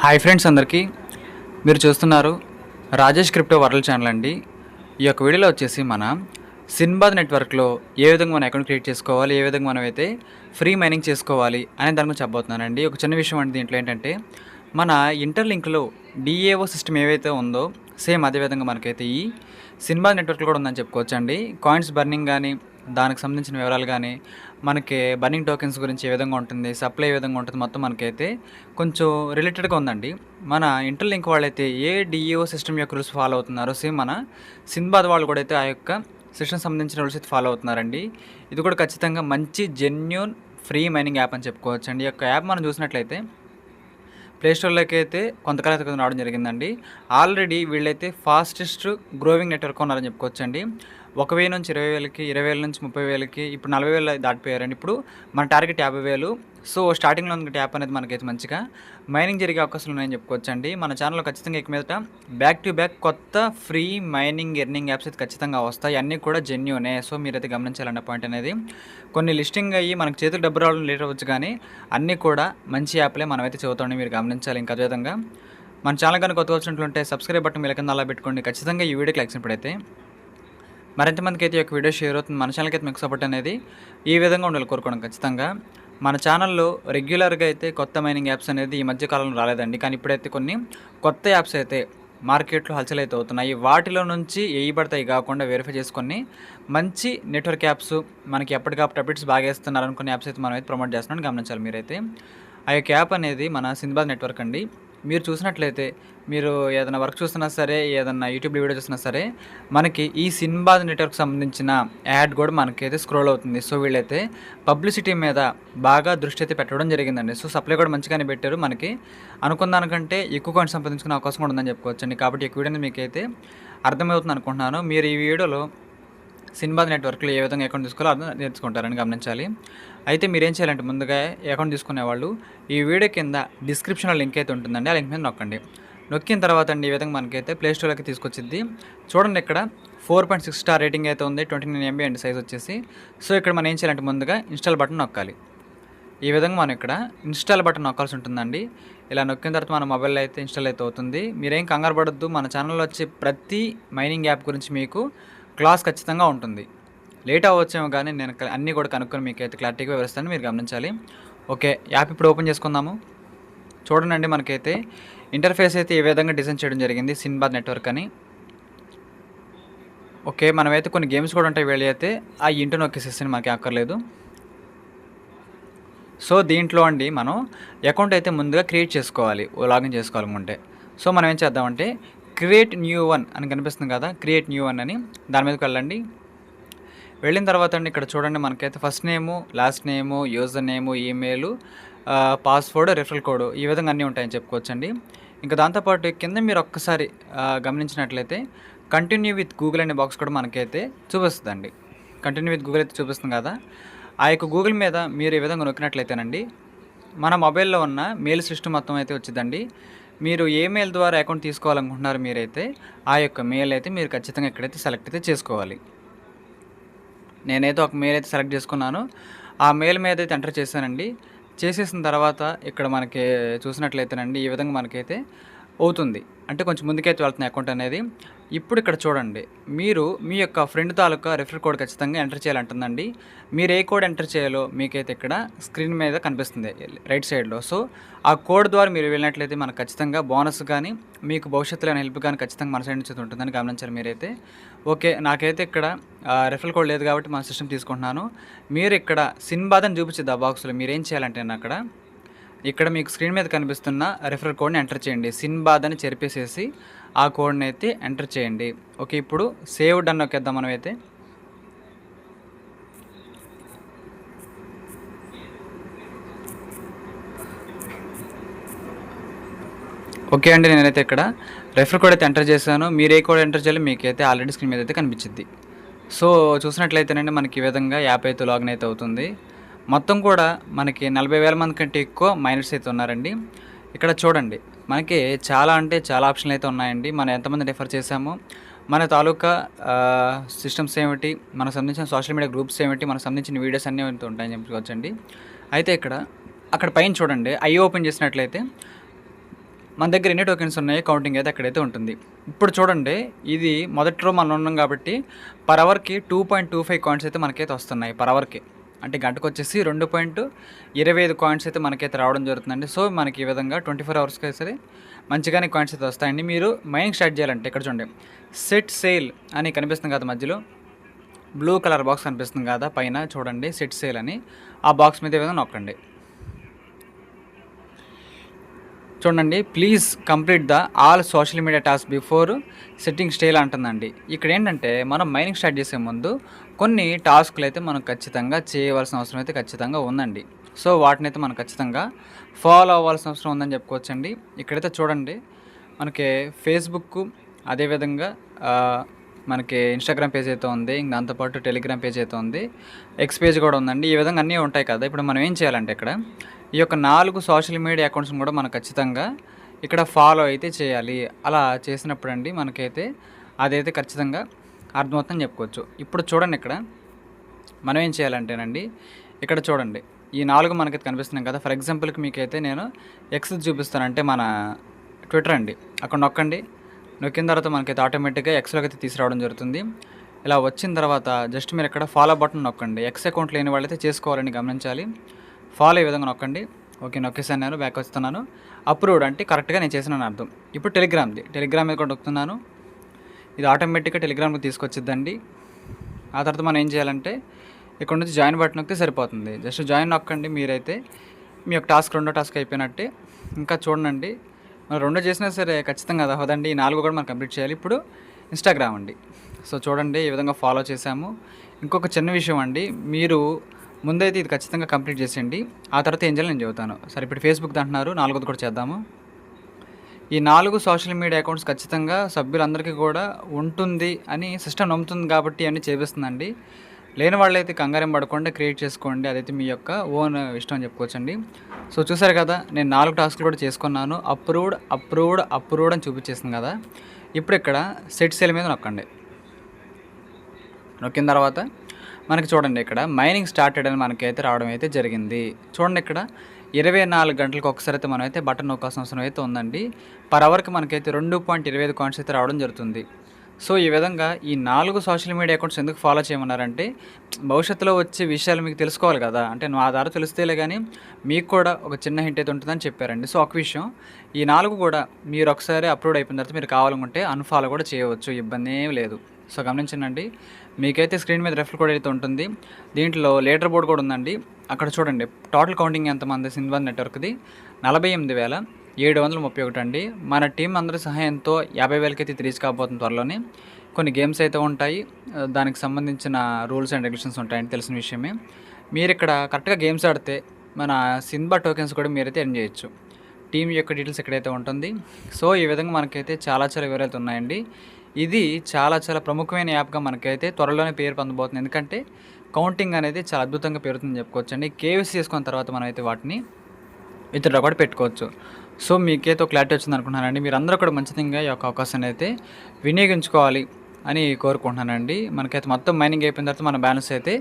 Hi friends, అందరికీ మీరు చూస్తున్నారు రాజేష్ క్రిప్టో వరల్డ్ ఛానల్ అండి. ఈ యొక్క వీడియోలో వచ్చేసి మన సిన్బాద్ నెట్వర్క్లో ఏ విధంగా మన అకౌంట్ క్రియేట్ చేసుకోవాలి, ఏ విధంగా మనం అయితే ఫ్రీ మైనింగ్ చేసుకోవాలి అనే దాని గురించి చెప్పబోతున్నానండి. ఒక చిన్న విషయం అండి దీంట్లో ఏంటంటే, మన ఇంటర్లింక్లో డిఏఓ సిస్టమ్ ఏవైతే ఉందో సేమ్ అదేవిధంగా మనకైతే ఈ సిన్బాద్ నెట్వర్క్లో కూడా ఉందని చెప్పుకోవచ్చండి. కాయిన్స్ బర్నింగ్ కానీ, దానికి సంబంధించిన వివరాలు కానీ, మనకి బర్నింగ్ టోకెన్స్ గురించి ఏ విధంగా ఉంటుంది, సప్లై ఏ విధంగా ఉంటుంది, మొత్తం మనకైతే కొంచెం రిలేటెడ్గా ఉందండి. మన ఇంటర్లింక్ వాళ్ళైతే ఏ డిఈఓ సిస్టమ్ యొక్క రూల్స్ ఫాలో అవుతున్నారో సేమ్ మన సిన్బాద్ వాళ్ళు కూడా అయితే ఆ యొక్క సిస్టమ్ సంబంధించిన రూల్స్ అయితే ఫాలో అవుతున్నారండి. ఇది కూడా ఖచ్చితంగా మంచి జెన్యూన్ ఫ్రీ మైనింగ్ యాప్ అని చెప్పుకోవచ్చండి. ఈ యొక్క యాప్ మనం చూసినట్లయితే ప్లేస్టోర్లోకి అయితే కొంతకాలం క్రితం రావడం జరిగిందండి. ఆల్రెడీ వీళ్ళైతే ఫాస్టెస్ట్ గ్రోవింగ్ నెట్వర్క్ ఉన్నారని చెప్పుకోవచ్చండి. 1,000 నుంచి 20,000కి, 20,000 నుంచి 30,000కి, ఇప్పుడు 40,000 దాటిపోయారండి. ఇప్పుడు మన టార్గెట్ 50,000. సో స్టార్టింగ్లో ఉన్న ట్యాప్ అనేది మనకైతే మంచిగా మైనింగ్ జరిగే అవకాశాలు ఉన్నాయని చెప్పుకోవచ్చండి. మన ఛానల్లో ఖచ్చితంగా ఇక మీదట బ్యాక్ టు బ్యాక్ కొత్త ఫ్రీ మైనింగ్ ఎర్నింగ్ యాప్స్ అయితే ఖచ్చితంగా వస్తాయి. అన్నీ కూడా జెన్యూనే. సో మీరైతే గమనించాలన్న పాయింట్ అనేది. కొన్ని లిస్టింగ్ అయ్యి మనకు చేతులు డబ్బు రావడం లేట్ అవ్వచ్చు, కానీ అన్నీ కూడా మంచి యాప్లే మనమైతే చదువుతామని మీరు గమనించాలి. ఇంకా అదేవిధంగా మన ఛానల్ కానీ కొత్తగా వచ్చినట్లుంటే సబ్స్క్రైబ్ బటన్ మీ కింద అలా పెట్టుకోండి. ఖచ్చితంగా ఈ వీడియోకి లైక్స్ ఇప్పుడైతే మరింతమందికి అయితే ఈ యొక్క వీడియో షేర్ అవుతుంది. మన ఛానల్కి అయితే మీకు సపోర్ట్ అనేది ఈ విధంగా ఉండాలి కోరుకోవడం. ఖచ్చితంగా మన ఛానల్లో రెగ్యులర్గా అయితే కొత్త మైనింగ్ యాప్స్ అనేది ఈ మధ్య కాలంలో రాలేదండి, కానీ ఇప్పుడైతే కొన్ని కొత్త యాప్స్ అయితే మార్కెట్లో హల్చల్ అయితే అవుతున్నాయి. వాటిలో నుంచి పడతాయి కాకుండా వెరిఫై చేసుకొని మంచి నెట్వర్క్ యాప్స్ మనకి ఎప్పటికప్పుడు అప్డేట్స్ బాగా వేస్తున్నారు అనుకునే యాప్స్ అయితే మనం అయితే ప్రమోట్ చేస్తున్నామని గమనించాలి మీరైతే. ఆ యొక్క యాప్ అనేది మన సిన్బాద్ నెట్వర్క్ అండి. మీరు చూసినట్లయితే మీరు ఏదైనా వర్క్ చూస్తున్నా సరే, ఏదైనా యూట్యూబ్ వీడియో చూసినా సరే, మనకి ఈ సిన్బాద్ నెట్వర్క్ సంబంధించిన యాడ్ కూడా మనకైతే స్క్రోల్ అవుతుంది. సో వీళ్ళైతే పబ్లిసిటీ మీద బాగా దృష్టి అయితే పెట్టడం జరిగిందండి. సో సప్లై కూడా మంచిగానే పెట్టారు. మనకి అనుకున్న దానికంటే ఎక్కువ కాయిన్స్ సంపాదించుకునే అవకాశం కూడా ఉందని చెప్పుకోవచ్చండి. కాబట్టి ఈ వీడియో మీకైతే అర్థమవుతుంది అనుకుంటున్నాను. మీరు ఈ వీడియోలో సిన్బాద్ నెట్వర్క్లో ఏ విధంగా అకౌంట్ తీసుకోవాలో అర్థం నేర్చుకుంటారని గమనించాలి. అయితే మీరు ఏం చేయాలంటే, ముందుగా అకౌంట్ తీసుకునే వాళ్ళు ఈ వీడియో కింద డిస్క్రిప్షన్లో లింక్ అయితే ఉంటుందండి. ఆ లింక్ మీద నొక్కండి. నొక్కిన తర్వాత అండి ఈ విధంగా మనకైతే ప్లేస్టోర్లోకి తీసుకొచ్చింది. చూడండి, ఇక్కడ 4.6 స్టార్ రేటింగ్ అయితే ఉంది. 29 MB అండి సైజ్ వచ్చేసి. సో ఇక్కడ మనం ఏం చేయాలంటే, ముందుగా ఇన్స్టాల్ బటన్ నొక్కాలి. ఈ విధంగా మనం ఇక్కడ ఇన్స్టాల్ బటన్ నొక్కాల్సి ఉంటుందండి. ఇలా నొక్కిన తర్వాత మన మొబైల్లో అయితే ఇన్స్టాల్ అయితే అవుతుంది. మీరేం కంగారు పడొద్దు. మన ఛానల్లో వచ్చే ప్రతి మైనింగ్ యాప్ గురించి మీకు క్లాస్ ఖచ్చితంగా ఉంటుంది. లేట్ అవ్వచ్చేమో, కానీ నేను అన్నీ కూడా కనుక్కొని మీకు అయితే క్లారిటీగా వివరిస్తాను, మీరు గమనించాలి. ఓకే, యాప్ ఇప్పుడు ఓపెన్ చేసుకుందాము. చూడండి, మనకైతే ఇంటర్ఫేస్ అయితే ఏ విధంగా డిజైన్ చేయడం జరిగింది, సిన్బాద్ నెట్వర్క్ అని. ఓకే, మనమైతే కొన్ని గేమ్స్ కూడా ఉంటాయి. వెళ్ళి అయితే ఆ ఇంటూ నొక్కేసేసి మనకి అక్కర్లేదు. సో దీంట్లో అండి మనం అకౌంట్ అయితే ముందుగా క్రియేట్ చేసుకోవాలి, లాగిన్ చేసుకోవాలనుకుంటే. సో మనం ఏం చేద్దామంటే, క్రియేట్ న్యూ వన్ అని కనిపిస్తుంది కదా, క్రియేట్ న్యూ వన్ అని దాని మీదకి వెళ్ళండి. వెళ్ళిన తర్వాత అండి ఇక్కడ చూడండి, మనకైతే ఫస్ట్ నేము, లాస్ట్ నేము, user name, email, password, referral code, ఈ విధంగా అన్నీ ఉంటాయని చెప్పుకోవచ్చండి. ఇంకా దాంతోపాటు కింద మీరు ఒక్కసారి గమనించినట్లయితే కంటిన్యూ విత్ గూగుల్ అనే బాక్స్ కూడా మనకైతే చూపిస్తుందండి. కంటిన్యూ విత్ గూగుల్ అయితే చూపిస్తుంది కదా, ఆ యొక్క గూగుల్ మీద మీరు ఈ విధంగా నొక్కినట్లయితేనండి మన మొబైల్లో ఉన్న మెయిల్ సిస్టమ్ మొత్తం అయితే వచ్చిందండి. మీరు ఏ మెయిల్ ద్వారా అకౌంట్ తీసుకోవాలనుకుంటున్నారు మీరైతే ఆ యొక్క మెయిల్ అయితే మీరు ఖచ్చితంగా ఇక్కడైతే సెలెక్ట్ అయితే చేసుకోవాలి. నేనైతే ఒక మెయిల్ అయితే సెలెక్ట్ చేసుకున్నాను. ఆ మెయిల్ మీద అయితే ఎంటర్ చేశానండి. చేసేసిన తర్వాత ఇక్కడ మనకి చూసినట్లయితేనండి ఈ విధంగా మనకైతే అవుతుంది. అంటే కొంచెం ముందుకైతే వెళ్తుంది అకౌంట్ అనేది. ఇప్పుడు ఇక్కడ చూడండి, మీరు మీ యొక్క ఫ్రెండ్ తాలూకా రిఫర్ కోడ్ ఖచ్చితంగా ఎంటర్ చేయాలంటుందండి. మీరు ఏ కోడ్ ఎంటర్ చేయాలో మీకైతే ఇక్కడ స్క్రీన్ మీద కనిపిస్తుంది రైట్ సైడ్లో. సో ఆ కోడ్ ద్వారా మీరు వెళ్ళినట్లయితే మనకు ఖచ్చితంగా బోనస్ కానీ, మీకు భవిష్యత్తులో హెల్ప్ కానీ ఖచ్చితంగా మన సైడ్ నుంచి ఉంటుందని గమనించాలి మీరైతే. ఓకే, నాకైతే ఇక్కడ రిఫరల్ కోడ్ లేదు కాబట్టి మన సిస్టమ్ తీసుకుంటున్నాను. మీరు ఇక్కడ సిన్బాద్ అని చూపించింది ఆ బాక్స్లో. మీరు ఏం చేయాలంటే అక్కడ ఇక్కడ మీకు స్క్రీన్ మీద కనిపిస్తున్న రిఫరల్ కోడ్ని ఎంటర్ చేయండి. సిన్బాద్ అని చెరిపేసేసి ఆ కోడ్ని అయితే ఎంటర్ చేయండి. ఓకే, ఇప్పుడు సేవ్ డన్ నొక్కేద్దాం మనమైతే. ఓకే అండి, నేనైతే ఇక్కడ రెఫర్ కోడ్ అయితే ఎంటర్ చేశాను. మీరు ఏ కోడ్ ఎంటర్ చేయాలి మీకైతే ఆల్రెడీ స్క్రీన్ మీద అయితే కనిపించింది. సో చూసినట్లయితేనండి మనకి ఈ విధంగా యాప్ అయితే లాగిన్ అయితే అవుతుంది. మొత్తం కూడా మనకి 40,000 మంది కంటే ఎక్కువ మైనర్స్ అయితే ఉన్నారండి. ఇక్కడ చూడండి, మనకి చాలా అంటే చాలా ఆప్షన్లు అయితే ఉన్నాయండి. మనం ఎంతమంది రిఫర్ చేసాము, మన తాలూకా సిస్టమ్స్ ఏమిటి, మనకు సంబంధించిన సోషల్ మీడియా గ్రూప్స్ ఏమిటి, మనకు సంబంధించిన వీడియోస్ అన్నీ ఉంటాయని చెప్పుకోవచ్చండి. అయితే అక్కడ పైన చూడండి, ఐ ఓపెన్ చేసినట్లయితే మన దగ్గర ఎన్ని టోకెన్స్ ఉన్నాయి కౌంటింగ్ అయితే అక్కడైతే ఉంటుంది. ఇప్పుడు చూడండి, ఇది మొదటి రో మనం ఉన్నాం కాబట్టి పర్ అవర్కి 2.25 కాయిన్స్ అయితే మనకైతే వస్తున్నాయి పర్ అవర్కి. అంటే గంటకు వచ్చేసి 2.25 కాయిన్స్ అయితే మనకైతే రావడం జరుగుతుందండి. సో మనకి ఈ విధంగా 24 అవర్స్కి సరే మంచిగానే కాయిన్స్ అయితే వస్తాయండి. మీరు మైనింగ్ స్టార్ట్ చేయాలంటే ఇక్కడ చూడండి, సెట్ సేల్ అని కనిపిస్తుంది కదా మధ్యలో, బ్లూ కలర్ బాక్స్ కనిపిస్తుంది కదా పైన చూడండి, సెట్ సేల్ అని. ఆ బాక్స్ మీద ఈ విధంగా నొక్కండి. చూడండి, please complete the all social media task before setting stale అంటుందండి. ఇక్కడ ఏంటంటే మనం మైనింగ్ స్టార్ట్ చేసే ముందు కొన్ని టాస్క్లు అయితే మనం ఖచ్చితంగా చేయవలసిన అవసరం అయితే ఖచ్చితంగా ఉందండి. సో వాటిని అయితే మనం ఖచ్చితంగా ఫాలో అవ్వాల్సిన అవసరం ఉందని చెప్పుకోవచ్చండి. ఇక్కడైతే చూడండి, మనకి ఫేస్బుక్, అదేవిధంగా మనకి ఇన్స్టాగ్రామ్ పేజ్ అయితే ఉంది, దాంతోపాటు టెలిగ్రామ్ పేజ్ అయితే ఉంది, ఎక్స్ పేజ్ కూడా ఉందండి. ఈ విధంగా అన్నీ ఉంటాయి కదా. ఇప్పుడు మనం ఏం చేయాలంటే ఇక్కడ ఈ యొక్క 4 సోషల్ మీడియా అకౌంట్స్ని కూడా మనం ఖచ్చితంగా ఇక్కడ ఫాలో అయితే చేయాలి. అలా చేసినప్పుడు అండి మనకైతే అదైతే ఖచ్చితంగా అర్థమవుతుందని చెప్పుకోవచ్చు. ఇప్పుడు చూడండి, ఇక్కడ మనం ఏం చేయాలంటేనండి, ఇక్కడ చూడండి ఈ 4 మనకైతే కనిపిస్తున్నాయి కదా. ఫర్ ఎగ్జాంపుల్కి మీకైతే నేను ఎక్స్ చూపిస్తాను, అంటే మన ట్విట్టర్ అండి. అక్కడ నొక్కండి. నొక్కిన తర్వాత మనకైతే ఆటోమేటిక్గా ఎక్స్లోకి అయితే తీసుకురావడం జరుగుతుంది. ఇలా వచ్చిన తర్వాత జస్ట్ మీరు ఇక్కడ ఫాలో బటన్ నొక్కండి. ఎక్స్ అకౌంట్ లేని వాళ్ళైతే చేసుకోవాలని గమనించాలి. ఫాలో ఈ విధంగా నొక్కండి. ఓకే, నొక్కేసాను, నేను బ్యాక్ వస్తున్నాను. అప్రూవ్డ్ అంటే కరెక్ట్గా నేను చేసినాను అర్థం. ఇప్పుడు టెలిగ్రామ్ మీద కూడా నొక్కుతున్నాను. ఇది ఆటోమేటిక్గా టెలిగ్రామ్కి తీసుకొచ్చిద్దండి. ఆ తర్వాత మనం ఏం చేయాలంటే ఇక్కడ నుంచి జాయిన్ బటన్ నొక్కితే సరిపోతుంది. జస్ట్ జాయిన్ నొక్కండి. మీరైతే మీ యొక్క రెండో టాస్క్ అయిపోయినట్టే. ఇంకా చూడండి, మనం 2 చేసినా సరే ఖచ్చితంగా అది అవ్వదండి. ఈ 4 కూడా మనం కంప్లీట్ చేయాలి. ఇప్పుడు ఇన్స్టాగ్రామ్ అండి. సో చూడండి, ఈ విధంగా ఫాలో చేసాము. ఇంకొక చిన్న విషయం అండి, మీరు ముందైతే ఇది ఖచ్చితంగా కంప్లీట్ చేసేయండి. ఆ తర్వాత ఏం చేయాలి నేను చెబుతాను. సరే, ఇప్పుడు ఫేస్బుక్ అంటున్నారు, 4ది కూడా చేద్దాము. ఈ 4 సోషల్ మీడియా అకౌంట్స్ ఖచ్చితంగా సభ్యులందరికీ కూడా ఉంటుంది అని సిస్టమ్ నమ్ముతుంది కాబట్టి అన్నీ చేపిస్తుందండి. లేని వాళ్ళైతే కంగారం పడకుండా క్రియేట్ చేసుకోండి. అదైతే మీ యొక్క ఓన్ ఇష్టం అని చెప్పుకోవచ్చండి. సో చూసారు కదా, నేను 4 టాస్క్లు కూడా చేసుకున్నాను. అప్రూవ్డ్ అని చూపించేసింది కదా. ఇప్పుడు ఇక్కడ సెట్ సేల్ మీద నొక్కండి. నొక్కిన తర్వాత మనకి చూడండి, ఇక్కడ మైనింగ్ స్టార్టెడ్ అని మనకైతే రావడం అయితే జరిగింది. చూడండి, ఇక్కడ 24 గంటలకు ఒకసారి అయితే మనం అయితే బటన్ నొక్కాల్సిన అవసరం అయితే ఉందండి. పర్ అవర్కి మనకైతే 2.25 కాయిన్స్ అయితే రావడం జరుగుతుంది. సో ఈ విధంగా ఈ 4 సోషల్ మీడియా అకౌంట్స్ ఎందుకు ఫాలో చేయమన్నారంటే, భవిష్యత్తులో వచ్చే విషయాలు మీకు తెలుసుకోవాలి కదా. అంటే నా ద్వారా తెలిస్తేలే కానీ మీకు కూడా ఒక చిన్న హింట్ అయితే ఉంటుందని చెప్పారండి. సో ఒక విషయం, ఈ 4 కూడా మీరు ఒకసారి అప్లోడ్ అయిపోయిన తర్వాత మీరు కావాలనుకుంటే అన్ఫాలో కూడా చేయవచ్చు, ఇబ్బంది ఏం లేదు. సో గమనించండి, మీకైతే స్క్రీన్ మీద రెఫర్ కూడా అయితే ఉంటుంది. దీంట్లో లీడర్ బోర్డ్ కూడా ఉందండి. అక్కడ చూడండి, టోటల్ కౌంటింగ్ ఎంతమంది సింబాద్ నెట్వర్క్ది 48,731 అండి. మన టీం అందరి సహాయంతో 50,000కి అయితే రీచ్ కాబోతుంది త్వరలోనే. కొన్ని గేమ్స్ అయితే ఉంటాయి, దానికి సంబంధించిన రూల్స్ అండ్ రెగ్యులేషన్స్ ఉంటాయని తెలిసిన విషయమే. మీరు ఇక్కడ కరెక్ట్గా గేమ్స్ ఆడితే మన సింబా టోకెన్స్ కూడా మీరైతే ఎర్న్ చేయొచ్చు. టీం యొక్క డీటెయిల్స్ ఎక్కడైతే ఉంటుంది. సో ఈ విధంగా మనకైతే చాలా వివరాలు ఉన్నాయండి. ఇది చాలా ప్రముఖమైన యాప్గా మనకైతే త్వరలోనే పేరు పొందబోతుంది. ఎందుకంటే కౌంటింగ్ అనేది చాలా అద్భుతంగా పెరుగుతుందని చెప్పుకోవచ్చండి. కేవైసీ చేసుకున్న తర్వాత మనం అయితే వాటిని విత్డ్రా కూడా పెట్టుకోవచ్చు. సో మీకైతే ఒక క్లారిటీ వచ్చింది అనుకుంటున్నానండి. మీరు అందరూ కూడా మంచిగా ఈ యొక్క అవకాశాన్ని అయితే వినియోగించుకోవాలి అని కోరుకుంటున్నానండి. మనకైతే మొత్తం మైనింగ్ అయిపోయిన తర్వాత మన బ్యాలెన్స్ అయితే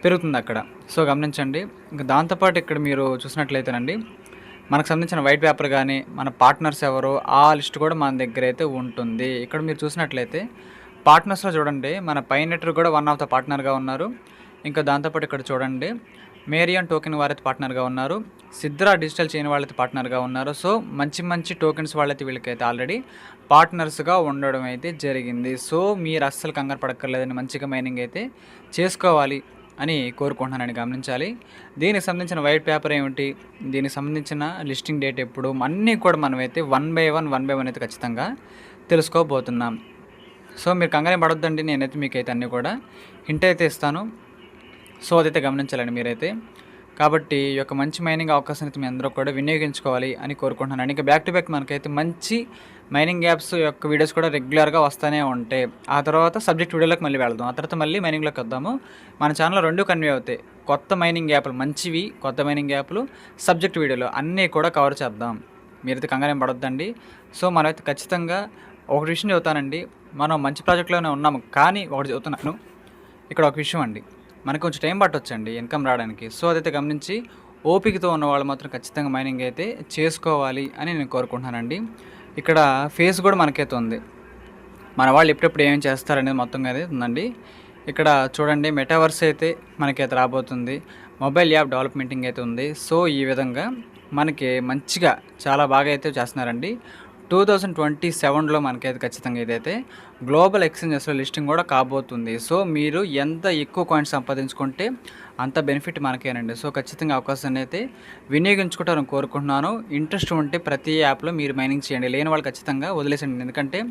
పెరుగుతుంది అక్కడ. సో గమనించండి. ఇంకా దాంతోపాటు ఇక్కడ మీరు చూసినట్లయితేనండి, మనకు సంబంధించిన వైట్ పేపర్ కానీ మన పార్ట్నర్స్ ఎవరో ఆ లిస్ట్ కూడా మన దగ్గర అయితే ఉంటుంది. ఇక్కడ మీరు చూసినట్లయితే పార్ట్నర్స్లో చూడండి, మన పై నెట్వర్క్ కూడా వన్ ఆఫ్ ద పార్ట్నర్గా ఉన్నారు. ఇంకా దాంతోపాటు ఇక్కడ చూడండి, మేరియన్ టోకెన్ వారైతే పార్ట్నర్గా ఉన్నారు, సిద్రా డిజిటల్ చైన్ వాళ్ళైతే పార్ట్నర్గా ఉన్నారు. సో మంచి టోకెన్స్ వాళ్ళైతే వీళ్ళకైతే ఆల్రెడీ పార్ట్నర్స్గా ఉండడం అయితే జరిగింది. సో మీరు అస్సలు కంగారు పడక్కర్లేదని, మంచిగా మైనింగ్ అయితే చేసుకోవాలి అని కోరుకుంటున్నానని గమనించాలి. దీనికి సంబంధించిన వైట్ పేపర్ ఏమిటి, దీనికి సంబంధించిన లిస్టింగ్ డేట్ ఎప్పుడు, అన్నీ కూడా మనమైతే వన్ బై వన్ అయితే ఖచ్చితంగా తెలుసుకోబోతున్నాం. సో మీరు కంగారు పడొద్దండి, నేనైతే మీకైతే అన్నీ కూడా హింట్ అయితే ఇస్తాను. సో అదైతే గమనించాలండి మీరైతే. కాబట్టి ఈ యొక్క మంచి మైనింగ్ అవకాశం అయితే మీ అందరూ కూడా వినియోగించుకోవాలి అని కోరుకుంటున్నాను. ఇంకా బ్యాక్ టు బ్యాక్ మనకైతే మంచి మైనింగ్ యాప్స్ యొక్క వీడియోస్ కూడా రెగ్యులర్గా వస్తూనే ఉంటాయి. ఆ తర్వాత సబ్జెక్ట్ వీడియోలోకి మళ్ళీ వెళ్దాం, ఆ తర్వాత మళ్ళీ మైనింగ్లోకి వద్దాము. మన ఛానల్లో 2 కన్వే అవుతాయి, కొత్త మైనింగ్ యాప్లు, మంచివి కొత్త మైనింగ్ యాప్లు, సబ్జెక్ట్ వీడియోలు అన్నీ కూడా కవర్ చేద్దాం. మీరైతే కంగారేం పడొద్దండి. సో మనమైతే ఖచ్చితంగా ఒకటి విషయం చెబుతానండి, మనం మంచి ప్రాజెక్ట్లోనే ఉన్నాము. కానీ ఒకటి చెబుతున్నాను, ఇక్కడ ఒక విషయం అండి, మనకు కొంచెం టైం పట్టొచ్చండి ఇన్కమ్ రావడానికి. సో అదైతే గమనించి ఓపికతో ఉన్నవాళ్ళు మాత్రం ఖచ్చితంగా మైనింగ్ అయితే చేసుకోవాలి అని నేను కోరుకుంటున్నానండి. ఇక్కడ ఫేస్ కూడా మనకైతే ఉంది. మన వాళ్ళు ఎప్పుడెప్పుడు ఏమేమి చేస్తారనేది మొత్తంగా అయితే ఉందండి. ఇక్కడ చూడండి మెటావర్స్ అయితే మనకైతే రాబోతుంది. మొబైల్ యాప్ డెవలప్మెంటింగ్ అయితే ఉంది. సో ఈ విధంగా మనకి మంచిగా చాలా బాగా అయితే చేస్తున్నారండి. 2027లో మనకైతే ఖచ్చితంగా ఇదైతే గ్లోబల్ ఎక్స్చేంజెస్లో లిస్టింగ్ కూడా కాబోతుంది. సో మీరు ఎంత ఎక్కువ కాయిన్స్ సంపాదించుకుంటే అంత బెనిఫిట్ మనకేనండి. సో ఖచ్చితంగా అవకాశాన్ని అయితే వినియోగించుకుంటారని కోరుకుంటున్నాను. ఇంట్రెస్ట్ ఉంటే ప్రతి యాప్లో మీరు మైనింగ్ చేయండి. లేని వాళ్ళు ఖచ్చితంగా వదిలేసండి. ఎందుకంటే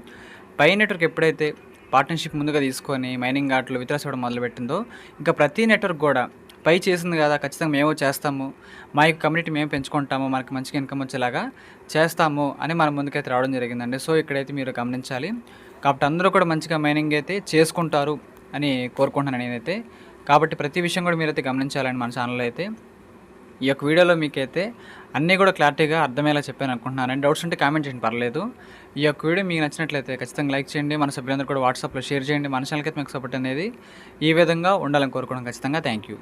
పై నెట్వర్క్ ఎప్పుడైతే పార్ట్నర్షిప్ ముందుగా తీసుకొని మైనింగ్ ఆటలు వితరసడం మొదలుపెట్టిందో ఇంకా ప్రతి నెట్వర్క్ కూడా పై చేసింది కదా ఖచ్చితంగా మేము చేస్తాము, మా యొక్క కమ్యూనిటీ మేము పెంచుకుంటాము, మనకి మంచిగా ఇన్కమ్ వచ్చేలాగా చేస్తాము అని మన ముందుకైతే రావడం జరిగిందండి. సో ఇక్కడైతే మీరు గమనించాలి. కాబట్టి అందరూ కూడా మంచిగా మైనింగ్ అయితే చేసుకుంటారు అని కోరుకుంటున్నాను నేనైతే. కాబట్టి ప్రతి విషయం కూడా మీరైతే గమనించాలని మన ఛానల్లో అయితే ఈ యొక్క వీడియోలో మీకైతే అన్నీ కూడా క్లారిటీగా అర్థమయ్యేలా చెప్పాను అనుకుంటున్నాను. డౌట్స్ ఉంటే కామెంట్ చేయండి, పర్లేదు. ఈ యొక్క వీడియో మీకు నచ్చినట్లయితే ఖచ్చితంగా లైక్ చేయండి. మన సభ్యులందరూ కూడా వాట్సాప్లో షేర్ చేయండి. మన ఛానల్కి అయితే మీకు సపోర్ట్ అనేది ఈ విధంగా ఉండాలని కోరుకోవడం ఖచ్చితంగా. Thank you.